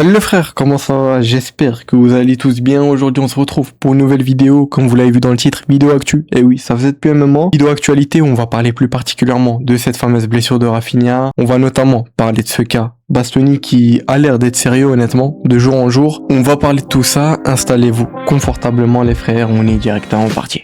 Salut les frères, comment ça va? J'espère que vous allez tous bien. Aujourd'hui on se retrouve pour une nouvelle vidéo, comme vous l'avez vu dans le titre, vidéo actu. Et oui, ça faisait depuis un moment. Vidéo actualité où on va parler plus particulièrement de cette fameuse blessure de Rafinha. On va notamment parler de ce cas Bastoni qui a l'air d'être sérieux honnêtement, de jour en jour. On va parler de tout ça, installez-vous confortablement les frères, on est directement parti.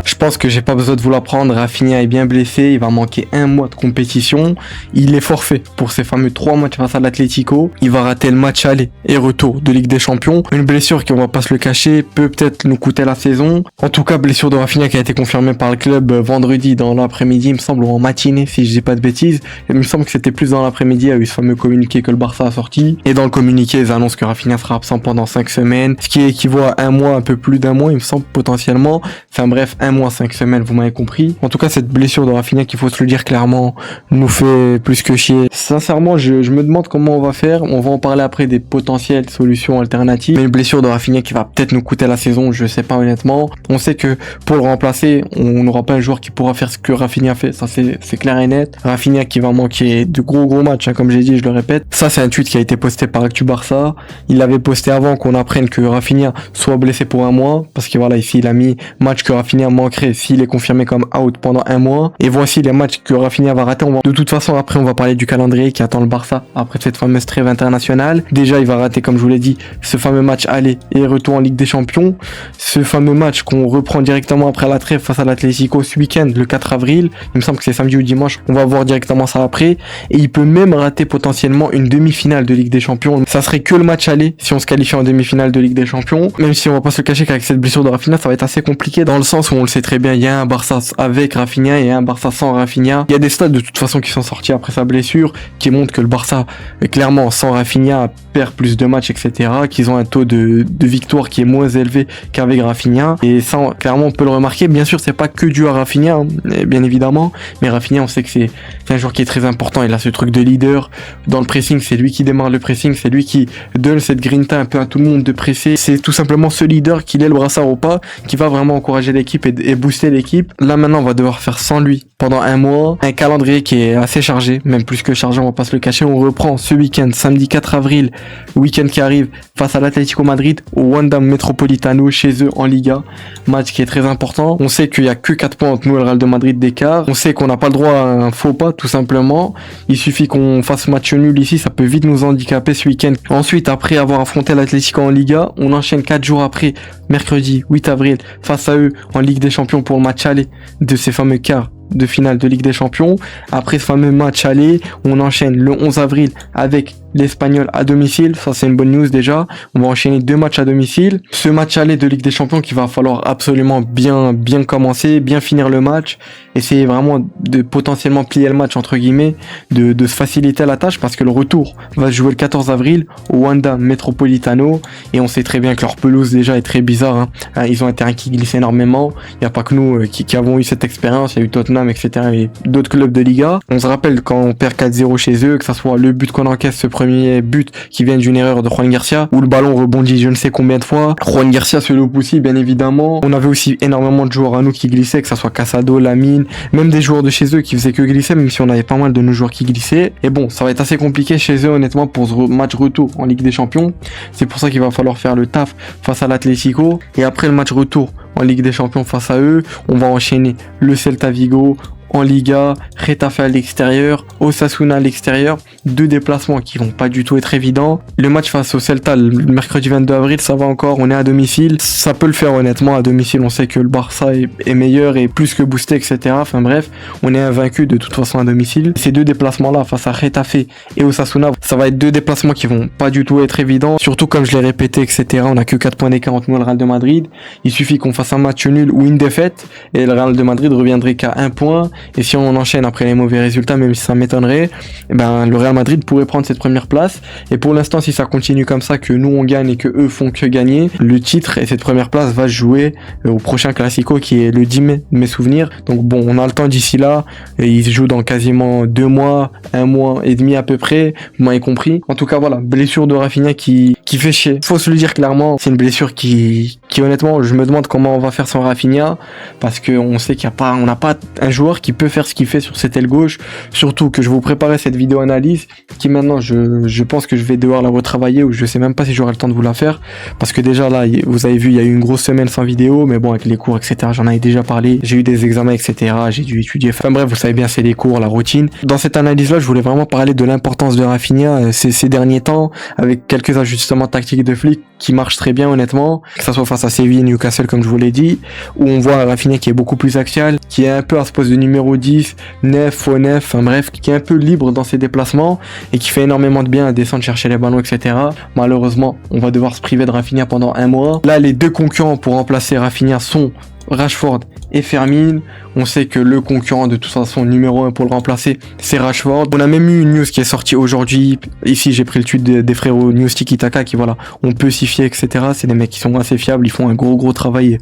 Je pense que j'ai pas besoin de vous l'apprendre, Rafinha est bien blessé, il va manquer un mois de compétition, il est forfait pour ces fameux 3 matchs face à l'Atlético, il va rater le match aller et retour de Ligue des Champions, une blessure qui, on va pas se le cacher, peut peut-être nous coûter la saison. En tout cas, blessure de Rafinha qui a été confirmée par le club vendredi dans l'après-midi, il me semble, ou en matinée si je dis pas de bêtises, et il me semble que c'était plus dans l'après-midi, il y a eu ce fameux communiqué que le Barça a sorti, et dans le communiqué ils annoncent que Rafinha sera absent pendant 5 semaines, ce qui équivaut à un mois, un peu plus d'un mois il me semble potentiellement, enfin bref, un mois 5 semaines, vous m'avez compris. En tout cas, cette blessure de Rafinha, qu'il faut se le dire clairement, nous fait plus que chier. Sincèrement, je me demande comment on va faire. On va en parler après des potentielles solutions alternatives. Mais une blessure de Rafinha qui va peut-être nous coûter la saison, je sais pas honnêtement. On sait que pour le remplacer, on n'aura pas un joueur qui pourra faire ce que Rafinha fait. Ça, c'est clair et net. Rafinha qui va manquer de gros matchs, hein, comme j'ai dit, je le répète. Ça, c'est un tweet qui a été posté par Actu Barça. Il l'avait posté avant qu'on apprenne que Rafinha soit blessé pour un mois. Parce que voilà, ici, il a mis match que Rafinha manquerait s'il est confirmé comme out pendant un mois. Et voici les matchs que Rafinha va rater. De toute façon, après, on va parler du calendrier qui attend le Barça après cette fameuse trêve internationale. Déjà, il va rater, comme je vous l'ai dit, ce fameux match aller et retour en Ligue des Champions. Ce fameux match qu'on reprend directement après la trêve face à l'Atlético ce week-end, le 4 avril. Il me semble que c'est samedi ou dimanche. On va voir directement ça après. Et il peut même rater potentiellement une demi-finale de Ligue des Champions. Ça serait que le match aller si on se qualifie en demi-finale de Ligue des Champions. Même si on va pas se le cacher qu'avec cette blessure de Rafinha, ça va être assez compliqué dans le sens où on le sait très bien, il y a un Barça avec Rafinha et un Barça sans Rafinha. Il y a des stats de toute façon qui sont sortis après sa blessure qui montrent que le Barça, clairement, sans Rafinha, perd plus de matchs, etc. Qu'ils ont un taux de victoire qui est moins élevé qu'avec Rafinha. Et ça, clairement, on peut le remarquer. Bien sûr, c'est pas que dû à Rafinha, hein, bien évidemment. Mais Rafinha, on sait que c'est un joueur qui est très important. Il a ce truc de leader. Dans le pressing, c'est lui qui démarre le pressing. C'est lui qui donne cette grinta un peu à tout le monde de presser. C'est tout simplement ce leader qui lève le brassard au pas, qui va vraiment encourager l'équipe et booster l'équipe. Là, maintenant, on va devoir faire sans lui pendant un mois. Un calendrier qui est assez chargé, même plus que chargé, on va pas se le cacher. On reprend ce week-end, samedi 4 avril, week-end qui arrive, face à l'Atlético Madrid, au Wanda Metropolitano, chez eux en Liga. Match qui est très important. On sait qu'il y a que 4 points entre nous et le Real de Madrid d'écart. On sait qu'on n'a pas le droit à un faux pas, tout simplement. Il suffit qu'on fasse match nul ici, ça peut vite nous handicaper ce week-end. Ensuite, après avoir affronté l'Atlético en Liga, on enchaîne 4 jours après, mercredi 8 avril, face à eux en Ligue des Champions pour le match aller de ces fameux quarts de finale de Ligue des Champions. Après ce fameux match aller, on enchaîne le 11 avril avec l'Espagnol à domicile. Ça, c'est une bonne news déjà. On va enchaîner 2 matchs à domicile. Ce match aller de Ligue des Champions qu'il va falloir absolument bien commencer, bien finir le match. Essayer vraiment de potentiellement plier le match, entre guillemets, de se faciliter la tâche parce que le retour va se jouer le 14 avril au Wanda Metropolitano. Et on sait très bien que leur pelouse déjà est très bizarre, hein. Ils ont un terrain qui glisse énormément. Il n'y a pas que nous qui avons eu cette expérience. Il y a eu Tottenham, etc. et d'autres clubs de Liga. On se rappelle quand on perd 4-0 chez eux, que ça soit le but qu'on encaisse, ce premier but qui vient d'une erreur de Juan Garcia, où le ballon rebondit je ne sais combien de fois. Juan Garcia se loupe aussi, bien évidemment. On avait aussi énormément de joueurs à nous qui glissaient, que ça soit Casado, Lamine, même des joueurs de chez eux qui faisaient que glisser, même si on avait pas mal de nos joueurs qui glissaient. Et bon, ça va être assez compliqué chez eux, honnêtement, pour ce match retour en Ligue des Champions. C'est pour ça qu'il va falloir faire le taf face à l'Atlético. Et après le match retour en Ligue des Champions face à eux, on va enchaîner le Celta Vigo en Liga, Getafe à l'extérieur, Osasuna à l'extérieur, 2 déplacements qui vont pas du tout être évidents. Le match face au Celta le mercredi 22 avril, ça va encore, on est à domicile, ça peut le faire honnêtement à domicile, on sait que le Barça est meilleur et plus que boosté, etc. Enfin bref, on est invaincu de toute façon à domicile. Ces 2 déplacements là face à Getafe et Osasuna, ça va être 2 déplacements qui vont pas du tout être évidents, surtout comme je l'ai répété, etc. On a que 4 points d'écart entre nous et le Real de Madrid. Il suffit qu'on fasse un match nul ou une défaite et le Real de Madrid reviendrait qu'à 1 point. et si on enchaîne après les mauvais résultats, même si ça m'étonnerait, eh ben, le Real Madrid pourrait prendre cette première place. Et pour l'instant, si ça continue comme ça, que nous on gagne et que eux font que gagner, le titre et cette première place va se jouer au prochain Classico qui est le 10 mai de mes souvenirs. Donc bon, on a le temps d'ici là, et il se joue dans quasiment 2 mois, 1 mois et demi à peu près, vous m'avez compris. En tout cas voilà, blessure de Rafinha qui fait chier. Faut se le dire clairement, c'est une blessure qui honnêtement, je me demande comment on va faire sans Rafinha, parce que on sait on n'a pas un joueur qui peut faire ce qu'il fait sur cette aile gauche, surtout que je vous préparais cette vidéo analyse qui maintenant je pense que je vais devoir la retravailler, ou je sais même pas si j'aurai le temps de vous la faire, parce que déjà là vous avez vu il y a eu une grosse semaine sans vidéo, mais bon avec les cours etc, j'en avais déjà parlé, j'ai eu des examens etc, j'ai dû étudier, enfin bref vous savez bien c'est les cours, la routine. Dans cette analyse là je voulais vraiment parler de l'importance de Rafinha ces derniers temps, avec quelques ajustements tactiques de Flick qui marchent très bien honnêtement, que ça soit face à Séville, Newcastle comme je vous l'ai dit, où on voit Rafinha qui est beaucoup plus axial, qui est un peu à ce poste de numéro 10, 9, faux 9, enfin bref, qui est un peu libre dans ses déplacements et qui fait énormément de bien à descendre chercher les ballons etc. Malheureusement on va devoir se priver de Rafinha pendant 1 mois. Là les deux concurrents pour remplacer Rafinha sont Rashford et Fermin. On sait que le concurrent de toute façon numéro 1 pour le remplacer c'est Rashford. On a même eu une news qui est sortie aujourd'hui, ici j'ai pris le tweet des frérots News Tiki Taka qui voilà, on peut s'y fier etc, c'est des mecs qui sont assez fiables, ils font un gros travail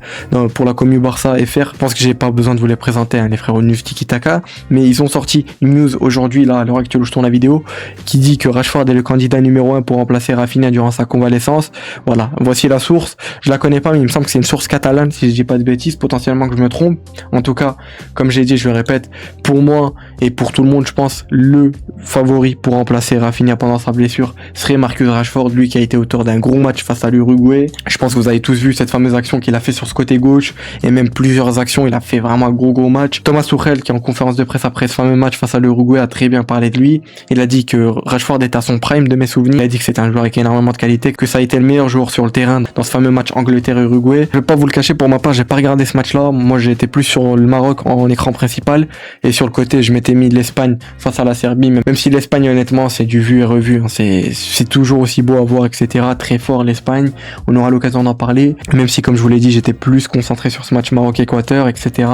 pour la commu Barça FR. Je pense que j'ai pas besoin de vous les présenter les frérots News Tiki Taka, mais ils ont sorti une news aujourd'hui là à l'heure actuelle où je tourne la vidéo qui dit que Rashford est le candidat numéro 1 pour remplacer Rafinha durant sa convalescence. Voilà, voici la source, je la connais pas mais il me semble que c'est une source catalane si je dis pas de bêtises, potentiellement que je me trompe. En tout cas, comme j'ai dit, je le répète, pour moi et pour tout le monde, je pense, le favori pour remplacer Rafinha pendant sa blessure serait Marcus Rashford, lui qui a été auteur d'un gros match face à l'Uruguay. Je pense que vous avez tous vu cette fameuse action qu'il a fait sur ce côté gauche, et même plusieurs actions, il a fait vraiment un gros match. Thomas Tuchel, qui est en conférence de presse après ce fameux match face à l'Uruguay, a très bien parlé de lui. Il a dit que Rashford est à son prime de mes souvenirs. Il a dit que c'était un joueur avec énormément de qualité, que ça a été le meilleur joueur sur le terrain dans ce fameux match Angleterre-Uruguay. Je vais pas vous le cacher, pour ma part, j'ai pas regardé ce match-là. Moi, j'ai été plus sur le Maroc en écran principal, et sur le côté, je m'étais mis de l'Espagne face à la Serbie, même si l'Espagne, honnêtement, c'est du vu et revu, hein. C'est toujours aussi beau à voir, etc. Très fort l'Espagne. On aura l'occasion d'en parler, même si, comme je vous l'ai dit, j'étais plus concentré sur ce match Maroc-Équateur, etc.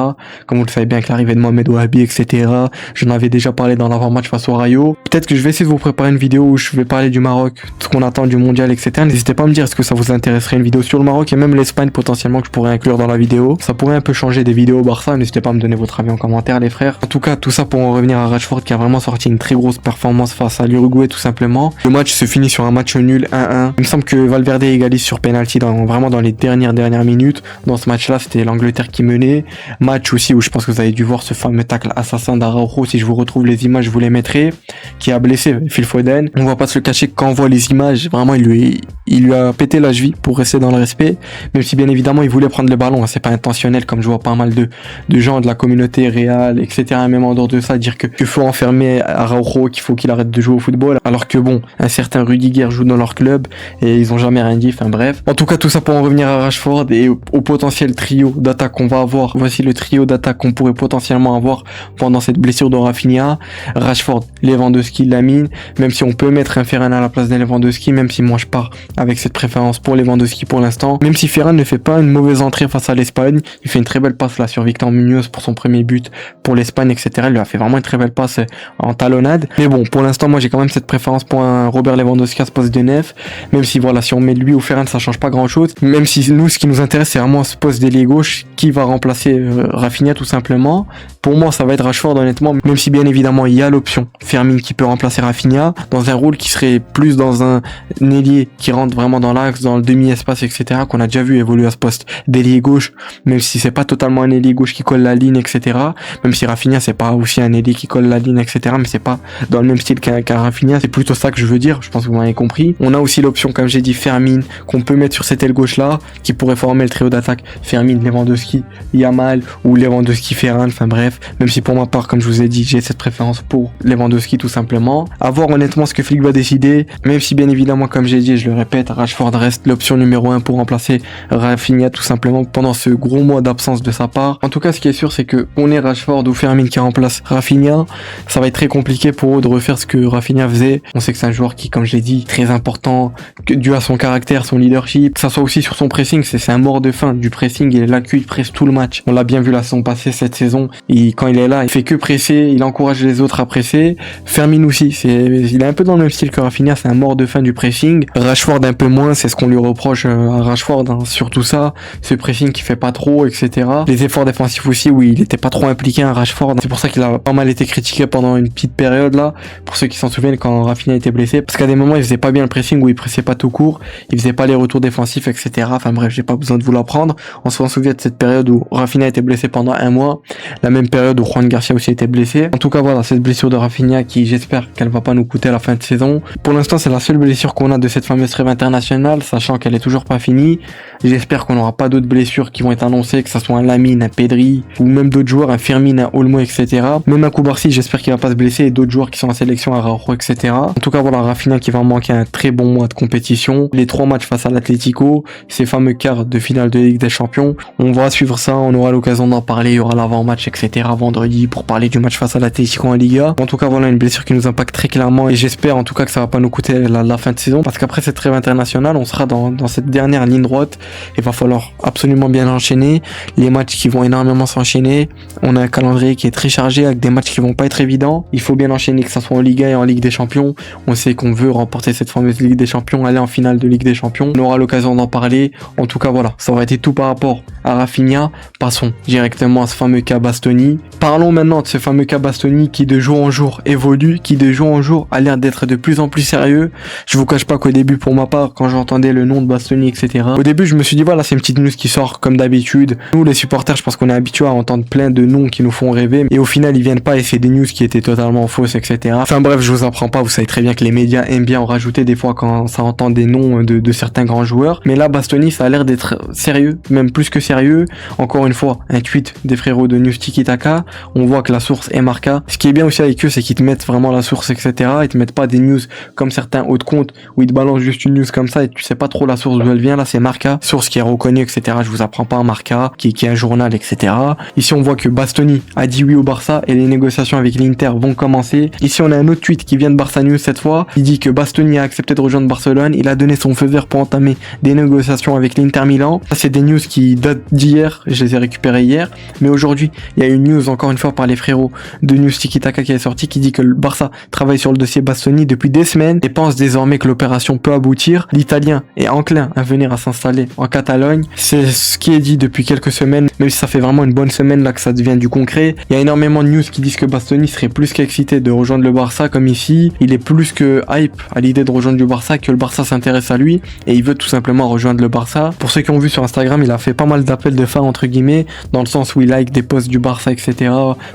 Comme vous le savez bien, avec l'arrivée de Mohamed Ouahabi, etc. J'en avais déjà parlé dans l'avant-match face au Rayo. Peut-être que je vais essayer de vous préparer une vidéo où je vais parler du Maroc, ce qu'on attend du mondial, etc. N'hésitez pas à me dire est-ce que ça vous intéresserait une vidéo sur le Maroc et même l'Espagne potentiellement que je pourrais inclure dans la vidéo. Ça pourrait un peu changer des vidéos Barça, n'hésitez pas à me donner votre avis en commentaire les frères. En tout cas, tout ça pour en revenir à Rashford qui a vraiment sorti une très grosse performance face à l'Uruguay tout simplement. Le match se finit sur un match nul 1-1. Il me semble que Valverde égalise sur penalty vraiment dans les dernières minutes. Dans ce match-là, c'était l'Angleterre qui menait. Match aussi où je pense que vous avez dû voir ce fameux tacle assassin d'Araujo, si je vous retrouve les images, je vous les mettrai, qui a blessé Phil Foden. On va pas se le cacher, quand on voit les images, vraiment il lui a pété la cheville pour rester dans le respect, même si bien évidemment il voulait prendre le ballon, hein, c'est pas intentionnel comme je vois pas mal de gens de la communauté réelle, etc. Même en dehors de ça, dire que faut enfermer Araujo, qu'il faut qu'il arrête de jouer au football, alors que bon, un certain Rudiger joue dans leur club et ils ont jamais rien dit, enfin bref. En tout cas, tout ça pour en revenir à Rashford et au potentiel trio d'attaque qu'on va avoir. Voici le trio d'attaque qu'on pourrait potentiellement avoir pendant cette blessure de Rafinha. Rashford, Lewandowski, Lamine, même si on peut mettre un Ferran à la place de Lewandowski, même si moi je pars avec cette préférence pour Lewandowski pour l'instant, même si Ferran ne fait pas une mauvaise entrée face à l'Espagne, il fait une très belle passe là sur Victor Munoz pour son premier but pour l'Espagne, etc. Il lui a fait vraiment une très belle passe en talonnade, mais bon, pour l'instant moi j'ai quand même cette préférence pour un Robert Lewandowski à ce poste de neuf, même si voilà, si on met lui ou Ferran ça change pas grand chose, même si nous ce qui nous intéresse c'est vraiment ce poste d'ailier gauche qui va remplacer Rafinha tout simplement. Pour moi ça va être Rashford honnêtement, même si bien évidemment il y a l'option Fermin qui peut remplacer Rafinha dans un rôle qui serait plus dans un ailier qui rentre vraiment dans l'axe, dans le demi-espace, etc. qu'on a déjà vu évoluer à ce poste d'ailier gauche, même si c'est pas totalement un ailier gauche qui colle la ligne, etc. Même si Rafinha c'est pas aussi un ailier qui colle la ligne, etc. mais c'est pas dans le même style qu'un Rafinha, c'est plutôt ça que je veux dire, je pense que vous m'avez compris. On a aussi l'option, comme j'ai dit, Fermin, qu'on peut mettre sur cette aile gauche là, qui pourrait former le trio d'attaque Fermin, Lewandowski, Yamal ou Lewandowski, Ferran, enfin bref, même si pour ma part, comme je vous ai dit, j'ai cette préférence pour Lewandowski tout simplement. À voir honnêtement ce que Flick va décider, même si bien évidemment, comme j'ai dit, je le répète, Rashford reste l'option numéro 1 pour remplacer Rafinha tout simplement pendant ce gros mois d'absence de sa part. En tout cas, ce qui est sûr, sûr, c'est que on est Rashford ou Firmino qui remplace Rafinha, ça va être très compliqué pour eux de refaire ce que Rafinha faisait. On sait que c'est un joueur qui, comme je l'ai dit, très important, dû à son caractère, son leadership, que ça soit aussi sur son pressing, c'est un mort de faim du pressing, il est là qu'il presse tout le match. On l'a bien vu la saison passée, cette saison, et quand il est là, il fait que presser, il encourage les autres à presser. Firmino aussi, il est un peu dans le même style que Rafinha, c'est un mort de faim du pressing. Rashford un peu moins, c'est ce qu'on lui reproche à Rashford, hein, surtout ça, ce pressing qui fait pas trop, etc. Les efforts défensifs aussi, où il était pas trop impliqué à Rashford, c'est pour ça qu'il a pas mal été critiqué pendant une petite période là, pour ceux qui s'en souviennent quand Rafinha était blessé, parce qu'à des moments il faisait pas bien le pressing, où il pressait pas tout court, il faisait pas les retours défensifs, etc. Enfin bref, j'ai pas besoin de vous l'apprendre. On s'en souvient de cette période où Rafinha était blessé pendant un mois, la même période où Juan Garcia aussi était blessé. En tout cas voilà, cette blessure de Rafinha qui, j'espère qu'elle va pas nous coûter à la fin de saison. Pour l'instant c'est la seule blessure qu'on a de cette fameuse trêve internationale, sachant qu'elle est toujours pas finie. J'espère qu'on n'aura pas d'autres blessures qui vont être annoncées, que ça soit un Lamine, un Pedri, ou même d'autres joueurs, un Firmino, un Olmo, etc. Même un Koubarsi, j'espère qu'il va pas se blesser, et d'autres joueurs qui sont en sélection, à Araujo, etc. En tout cas voilà, Rafinha qui va manquer un très bon mois de compétition. Les 3 matchs face à l'Atlético, ces fameux quarts de finale de Ligue des Champions. On va suivre ça, on aura l'occasion d'en parler, il y aura l'avant-match, etc. vendredi pour parler du match face à l'Atlético en Liga. En tout cas voilà, une blessure qui nous impacte très clairement, et j'espère en tout cas que ça va pas nous coûter la fin de saison, parce qu'après cette trêve internationale, on sera dans cette dernière ligne droite. Il va falloir absolument bien enchaîner les matchs qui vont énormément s'enchaîner. On a un calendrier qui est très chargé avec des matchs qui vont pas être évidents. Il faut bien enchaîner, que ça soit en Liga et en Ligue des Champions. On sait qu'on veut remporter cette fameuse Ligue des Champions, aller en finale de Ligue des Champions. On aura l'occasion d'en parler. En tout cas voilà, ça aurait été tout par rapport à Rafinha. Passons directement à ce fameux cas Bastoni. Parlons maintenant de ce fameux cas Bastoni qui de jour en jour évolue, qui de jour en jour a l'air d'être de plus en plus sérieux. Je vous cache pas qu'au début, pour ma part, quand j'entendais le nom de Bastoni, etc., au début je me suis dit voilà, c'est une petite news qui sort comme d'habitude. Nous les supporters, je pense qu'on est habitués à entendre plein de noms qui nous font rêver, et au final ils viennent pas et c'est des news qui étaient totalement fausses, etc. Enfin bref, je vous apprends pas, vous savez très bien que les médias aiment bien en rajouter des fois quand ça entend des noms de certains grands joueurs, mais là Bastoni ça a l'air d'être sérieux, même plus que sérieux. Encore une fois, un tweet des frérots de News Tiki Taka, on voit que la source est Marca. Ce qui est bien aussi avec eux, c'est qu'ils te mettent vraiment la source, etc. Ils te mettent pas des news comme certains autres comptes où ils te balancent juste une news comme ça et tu sais pas trop la source d'où elle vient. Là c'est Marca, source qui est reconnue, etc. Je vous apprends pas un Marca, qui est un journal, etc. Ici on voit que Bastoni a dit oui au Barça et les négociations avec l'Inter vont commencer. Ici on a un autre tweet qui vient de Barça News cette fois. Il dit que Bastoni a accepté de rejoindre Barcelone. Il a donné son feu vert pour entamer des négociations avec l'Inter Milan. Ça c'est des news qui datent d'hier, je les ai récupérées hier. Mais aujourd'hui il y a une news encore une fois par les frérots de News Tiki Taka qui est sortie, qui dit que le Barça travaille sur le dossier Bastoni depuis des semaines et pense désormais que l'opération peut aboutir. L'Italien est enclin à venir à s'installer en Catalogne. C'est ce qui est dit depuis quelques semaines, même si ça fait vraiment une bonne semaine là que ça devient du concret. Il y a énormément de news qui disent que Bastoni serait plus qu'excité de rejoindre le Barça, comme ici. Il est plus que hype à l'idée de rejoindre le Barça, que le Barça s'intéresse à lui et il veut tout simplement rejoindre le Barça. Pour ceux qui ont vu sur Instagram, il a fait pas mal d'appels de phare entre guillemets, dans le sens où il like des posts du Barça, etc.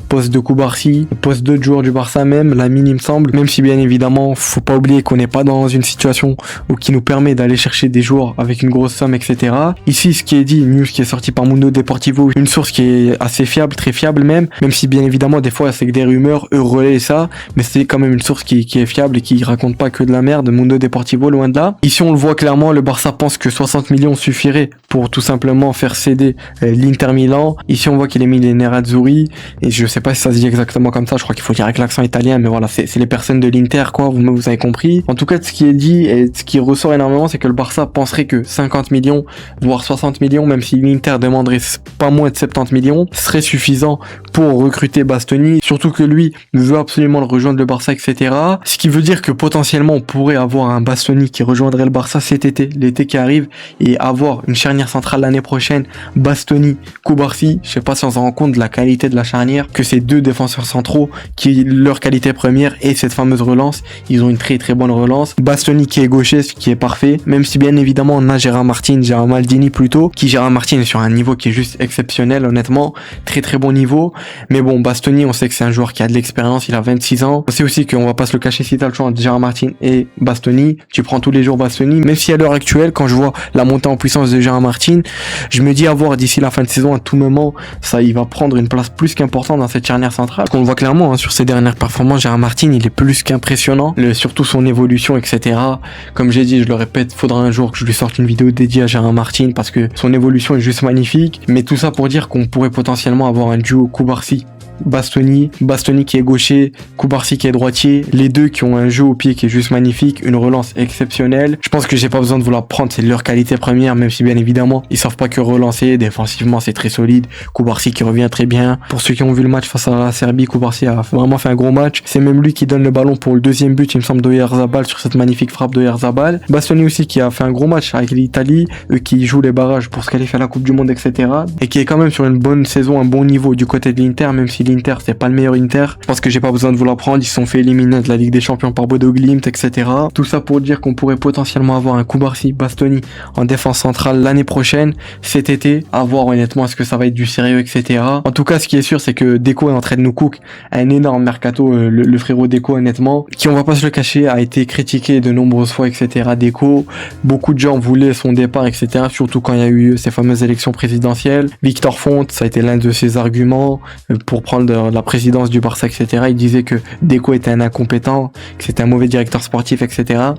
Posts de Koubarsi, posts d'autres joueurs du Barça même, Lamine il me semble. Même si bien évidemment, faut pas oublier qu'on n'est pas dans une situation où qui nous permet d'aller chercher des joueurs avec une grosse somme, etc. Ici, ce qui est dit, une news qui est sortie par Mundo Deportivo, une source qui est assez fiable, très fiable même si bien évidemment des fois c'est que des rumeurs, eux relaient ça, mais c'est quand même une source qui est fiable et qui raconte pas que de la merde. Mundo Deportivo, loin de là. Ici on le voit clairement, le Barça pense que 60 millions suffirait pour tout simplement faire céder l'Inter Milan. Ici on voit qu'il est millénaire Azzurri, et je sais pas si ça se dit exactement comme ça, je crois qu'il faut dire avec l'accent italien, mais voilà, c'est les personnes de l'Inter quoi, vous avez compris. En tout cas, ce qui est dit et ce qui ressort énormément, c'est que le Barça penserait que 50 millions, voire 60 millions, même si l'Inter demanderait pas moins de 70 millions, serait suffisant pour recruter Bastoni, surtout que lui veut absolument le rejoindre le Barça, etc. Ce qui veut dire que potentiellement on pourrait avoir un Bastoni qui rejoindrait le Barça cet été, l'été qui arrive, et avoir une charnière centrale l'année prochaine, Bastoni, Koubarsi. Je sais pas si on se rend compte de la qualité de la charnière, que ces deux défenseurs centraux, qui leur qualité première et cette fameuse relance, ils ont une très très bonne relance. Bastoni qui est gaucher, ce qui est parfait, même si bien évidemment on a Gérard Maldini plutôt, qui Gérard Martin est sur un niveau qui est juste exceptionnel, honnêtement, très très bon niveau. Mais bon, Bastoni, on sait que c'est un joueur qui a de l'expérience, il a 26 ans. On sait aussi qu'on va pas se le cacher, si t'as le choix entre Gérard Martin et Bastoni, tu prends tous les jours Bastoni, même si à l'heure actuelle, quand je vois la montée en puissance de Gérard Martin, je me dis à voir d'ici la fin de saison, à tout moment, ça, il va prendre une place plus qu'importante dans cette charnière centrale. On le voit clairement, hein, sur ses dernières performances, Gérard Martin, il est plus qu'impressionnant, surtout son évolution, etc. Comme j'ai dit, je le répète, faudra un jour que je lui sorte une vidéo dédiée à Gérard Martin parce que son évolution est juste magnifique. Mais tout ça pour dire qu'on pourrait potentiellement avoir un duo Cubarsí Bastoni qui est gaucher, Cubarsí qui est droitier, les deux qui ont un jeu au pied qui est juste magnifique, une relance exceptionnelle. Je pense que j'ai pas besoin de vous la prendre, c'est leur qualité première, même si bien évidemment ils savent pas que relancer, défensivement c'est très solide. Cubarsí qui revient très bien. Pour ceux qui ont vu le match face à la Serbie, Cubarsí a vraiment fait un gros match. C'est même lui qui donne le ballon pour le deuxième but, il me semble, d'Oyarzabal sur cette magnifique frappe d'Oyarzabal. Bastoni aussi qui a fait un gros match avec l'Italie, eux qui jouent les barrages pour se qualifier à la Coupe du Monde, etc. Et qui est quand même sur une bonne saison, un bon niveau du côté de l'Inter, même si l'Inter c'est pas le meilleur Inter. Je pense que j'ai pas besoin de vous l'apprendre, ils se sont fait éliminer de la Ligue des Champions par Bodo Glimt, etc. Tout ça pour dire qu'on pourrait potentiellement avoir un Cubarsí Bastoni en défense centrale l'année prochaine, cet été, à voir honnêtement est-ce que ça va être du sérieux, etc. En tout cas, ce qui est sûr, c'est que Deco est en train de nous cook un énorme mercato, le frérot Deco, honnêtement, qui, on va pas se le cacher, a été critiqué de nombreuses fois, etc. Deco, beaucoup de gens voulaient son départ, etc. Surtout quand il y a eu ces fameuses élections présidentielles. Victor Font, ça a été l'un de ses arguments pour prendre la présidence du Barça, etc. Il disait que Deco était un incompétent, que c'était un mauvais directeur sportif, etc.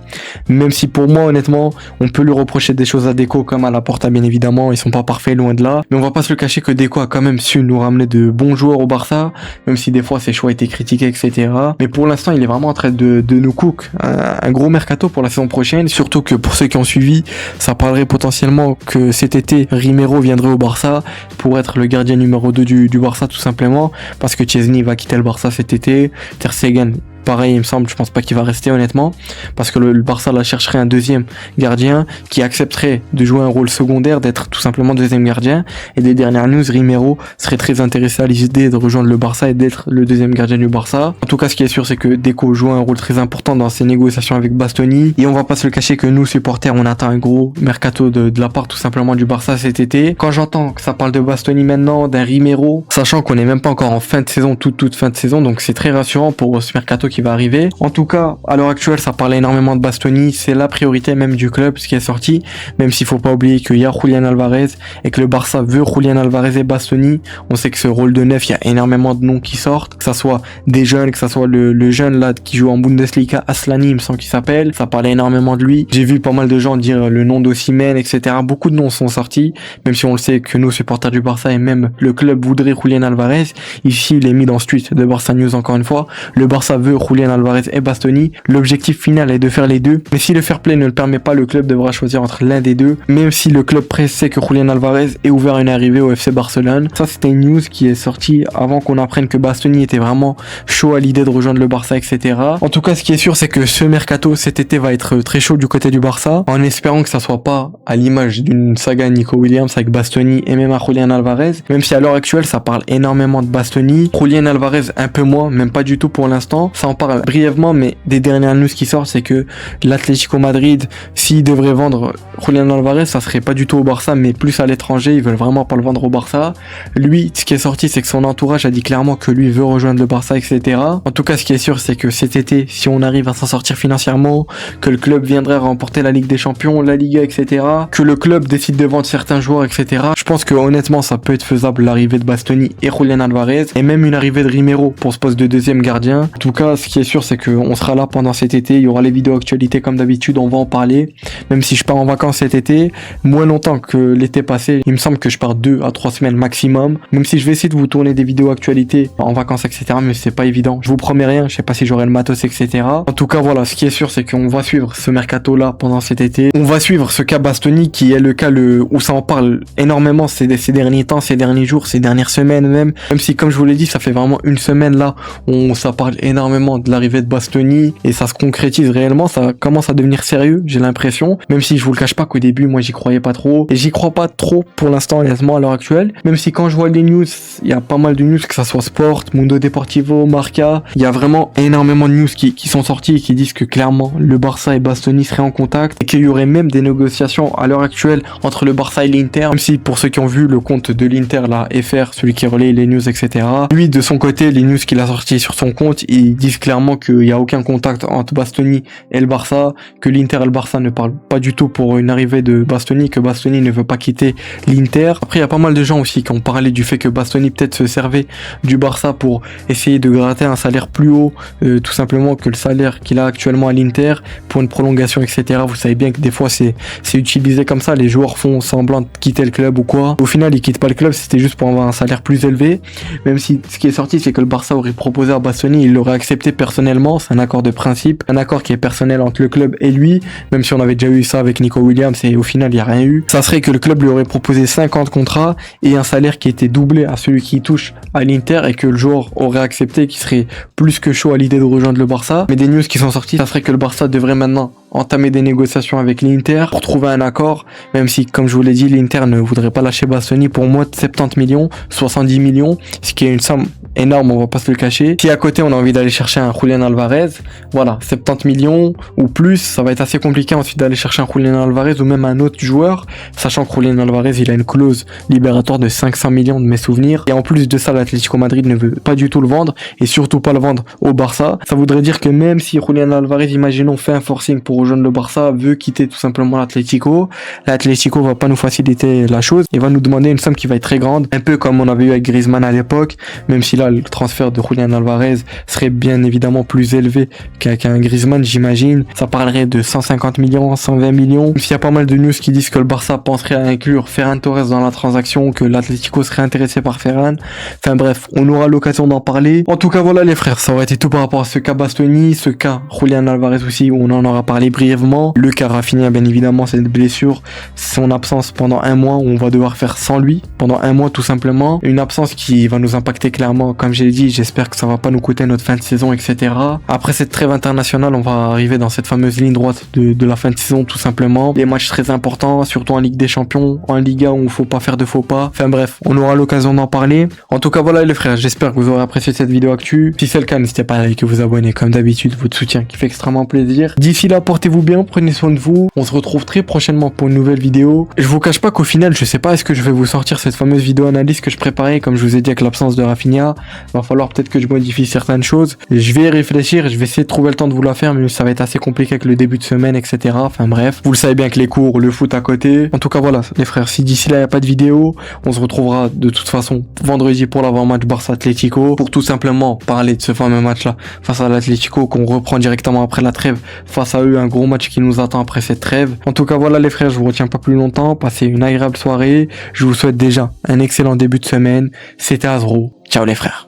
Même si pour moi, honnêtement, on peut lui reprocher des choses à Deco comme à Laporta, bien évidemment, ils sont pas parfaits, loin de là. Mais on va pas se le cacher que Deco a quand même su nous ramener de bons joueurs au Barça, même si des fois ses choix étaient critiqués, etc. Mais pour l'instant, il est vraiment en train de nous cook un gros mercato pour la saison prochaine. Surtout que pour ceux qui ont suivi, ça parlerait potentiellement que cet été, Riméro viendrait au Barça pour être le gardien numéro 2 du Barça, tout simplement, parce que Chesney va quitter le Barça cet été. Ter Stegen, pareil, il me semble, je pense pas qu'il va rester, honnêtement, parce que le Barça là chercherait un deuxième gardien qui accepterait de jouer un rôle secondaire, d'être tout simplement deuxième gardien. Et des dernières news, Riméro serait très intéressé à l'idée de rejoindre le Barça et d'être le deuxième gardien du Barça. En tout cas, ce qui est sûr, c'est que Deco joue un rôle très important dans ses négociations avec Bastoni. Et on va pas se le cacher que nous, supporters, on attend un gros mercato de la part tout simplement du Barça cet été. Quand j'entends que ça parle de Bastoni maintenant, d'un Riméro, sachant qu'on est même pas encore en fin de saison, toute fin de saison, donc c'est très rassurant pour ce mercato qui va arriver. En tout cas, à l'heure actuelle, ça parlait énormément de Bastoni, c'est la priorité même du club, ce qui est sorti, même s'il faut pas oublier qu'il y a Julián Alvarez et que le Barça veut Julián Alvarez et Bastoni. On sait que ce rôle de neuf, il y a énormément de noms qui sortent, que ça soit des jeunes, que ça soit le jeune là qui joue en Bundesliga, Aslani, il me semble qu'il s'appelle, ça parlait énormément de lui. J'ai vu pas mal de gens dire le nom d'Osimhen, etc. Beaucoup de noms sont sortis, même si on le sait que nous, supporters du Barça et même le club voudrait Julián Alvarez. Ici, il est mis dans ce tweet de Barça News encore une fois. Le Barça veut Julián Alvarez et Bastoni. L'objectif final est de faire les deux, mais si le fair play ne le permet pas, le club devra choisir entre l'un des deux, même si le club presse sait que Julián Alvarez est ouvert à une arrivée au FC Barcelone. Ça, c'était une news qui est sortie avant qu'on apprenne que Bastoni était vraiment chaud à l'idée de rejoindre le Barça, etc. En tout cas, ce qui est sûr, c'est que ce mercato cet été va être très chaud du côté du Barça, en espérant que ça soit pas à l'image d'une saga Nico Williams avec Bastoni et même à Julián Alvarez, même si à l'heure actuelle, ça parle énormément de Bastoni. Julián Alvarez, un peu moins, même pas du tout pour l'instant. Ça en parle brièvement, mais des dernières news qui sortent, c'est que l'Atlético Madrid, s'il devrait vendre Julián Alvarez, ça serait pas du tout au Barça, mais plus à l'étranger. Ils veulent vraiment pas le vendre au Barça. Lui, ce qui est sorti, c'est que son entourage a dit clairement que lui veut rejoindre le Barça, etc. En tout cas, ce qui est sûr, c'est que cet été, si on arrive à s'en sortir financièrement, que le club viendrait remporter la Ligue des Champions, la Liga, etc., que le club décide de vendre certains joueurs, etc., je pense que honnêtement, ça peut être faisable, l'arrivée de Bastoni et Julián Alvarez, et même une arrivée de Riméro pour ce poste de deuxième gardien. En tout cas, ce qui est sûr, c'est qu'on sera là pendant cet été. Il y aura les vidéos actualités comme d'habitude, on va en parler. Même si je pars en vacances cet été, moins longtemps que l'été passé, il me semble que je pars 2 à 3 semaines maximum. Même si je vais essayer de vous tourner des vidéos actualités en vacances, etc., mais c'est pas évident. Je vous promets rien, je sais pas si j'aurai le matos, etc. En tout cas, voilà, ce qui est sûr, c'est qu'on va suivre ce mercato là pendant cet été. On va suivre ce cas Bastoni qui est le cas où ça en parle énormément ces derniers temps, ces derniers jours, ces dernières semaines même. Même si, comme je vous l'ai dit, ça fait vraiment une semaine là où ça parle énormément vraiment de l'arrivée de Bastoni et ça se concrétise réellement, ça commence à devenir sérieux, j'ai l'impression, même si je vous le cache pas qu'au début, moi j'y croyais pas trop, et j'y crois pas trop pour l'instant, honnêtement, à l'heure actuelle, même si quand je vois les news, il y a pas mal de news, que ça soit Sport, Mundo Deportivo, Marca, il y a vraiment énormément de news qui sont sorties et qui disent que clairement, le Barça et Bastoni seraient en contact, et qu'il y aurait même des négociations à l'heure actuelle entre le Barça et l'Inter, même si pour ceux qui ont vu le compte de l'Inter, là, FR, celui qui relaie les news, etc., lui, de son côté, les news qu'il a sortis sur son compte, ils disent clairement qu'il n'y a aucun contact entre Bastoni et le Barça, que l'Inter et le Barça ne parlent pas du tout pour une arrivée de Bastoni, que Bastoni ne veut pas quitter l'Inter. Après, il y a pas mal de gens aussi qui ont parlé du fait que Bastoni peut-être se servait du Barça pour essayer de gratter un salaire plus haut, tout simplement que le salaire qu'il a actuellement à l'Inter, pour une prolongation, etc. Vous savez bien que des fois c'est utilisé comme ça, les joueurs font semblant de quitter le club ou quoi. Au final, ils quittent pas le club, c'était juste pour avoir un salaire plus élevé, même si ce qui est sorti, c'est que le Barça aurait proposé à Bastoni, il l'aurait accepté personnellement, c'est un accord de principe, un accord qui est personnel entre le club et lui, même si on avait déjà eu ça avec Nico Williams et au final il n'y a rien eu. Ça serait que le club lui aurait proposé 50 contrats et un salaire qui était doublé à celui qui touche à l'Inter et que le joueur aurait accepté, qui serait plus que chaud à l'idée de rejoindre le Barça. Mais des news qui sont sorties, ça serait que le Barça devrait maintenant entamer des négociations avec l'Inter pour trouver un accord, même si, comme je vous l'ai dit, l'Inter ne voudrait pas lâcher Bastoni pour moins de 70 millions, 70 millions, ce qui est une somme énorme, on va pas se le cacher. Si à côté on a envie d'aller chercher un Julián Alvarez, voilà, 70 millions ou plus, ça va être assez compliqué ensuite d'aller chercher un Julián Alvarez ou même un autre joueur, sachant que Julián Alvarez il a une clause libératoire de 500 millions de mes souvenirs, et en plus de ça l'Atlético Madrid ne veut pas du tout le vendre, et surtout pas le vendre au Barça. Ça voudrait dire que même si Julián Alvarez, imaginons, fait un forcing pour rejoindre le Barça, veut quitter tout simplement l'Atlético va pas nous faciliter la chose, et va nous demander une somme qui va être très grande, un peu comme on avait eu avec Griezmann à l'époque, même si là le transfert de Julián Alvarez serait bien évidemment plus élevé qu'un Griezmann, j'imagine. Ça parlerait de 150 millions, 120 millions. Même s'il y a pas mal de news qui disent que le Barça penserait à inclure Ferran Torres dans la transaction, que l'Atlético serait intéressé par Ferran. Enfin bref, on aura l'occasion d'en parler. En tout cas voilà les frères, ça aurait été tout par rapport à ce cas Bastoni, ce cas Julián Alvarez aussi, où on en aura parlé brièvement. Le cas Rafinha, bien évidemment, cette blessure, son absence pendant un mois, où on va devoir faire sans lui pendant un mois tout simplement. Une absence qui va nous impacter clairement, comme j'ai dit, j'espère que ça va pas nous coûter notre fin de saison, etc. Après cette trêve internationale, on va arriver dans cette fameuse ligne droite de la fin de saison tout simplement. Des matchs très importants, surtout en Ligue des Champions, en Liga où il faut pas faire de faux pas. Enfin bref, on aura l'occasion d'en parler. En tout cas voilà les frères, j'espère que vous aurez apprécié cette vidéo actu. Si c'est le cas, n'hésitez pas à liker, vous abonner comme d'habitude, votre soutien qui fait extrêmement plaisir. D'ici là, portez-vous bien, prenez soin de vous. On se retrouve très prochainement pour une nouvelle vidéo. Je vous cache pas qu'au final, je sais pas est-ce que je vais vous sortir cette fameuse vidéo analyse que je préparais, comme je vous ai dit avec l'absence de Rafinha. Va falloir peut-être que je modifie certaines choses. Je vais y réfléchir, je vais essayer de trouver le temps de vous la faire, mais ça va être assez compliqué avec le début de semaine, etc. Enfin bref, vous le savez bien que les cours, le foot à côté. En tout cas voilà les frères, si d'ici là il n'y a pas de vidéo, on se retrouvera de toute façon vendredi pour l'avant-match Barça-Atlético, pour tout simplement parler de ce fameux match-là face à l'Atlético, qu'on reprend directement après la trêve. Face à eux, un gros match qui nous attend après cette trêve. En tout cas voilà les frères, je vous retiens pas plus longtemps, passez une agréable soirée. Je vous souhaite déjà un excellent début de semaine. C'était Azro, ciao les frères.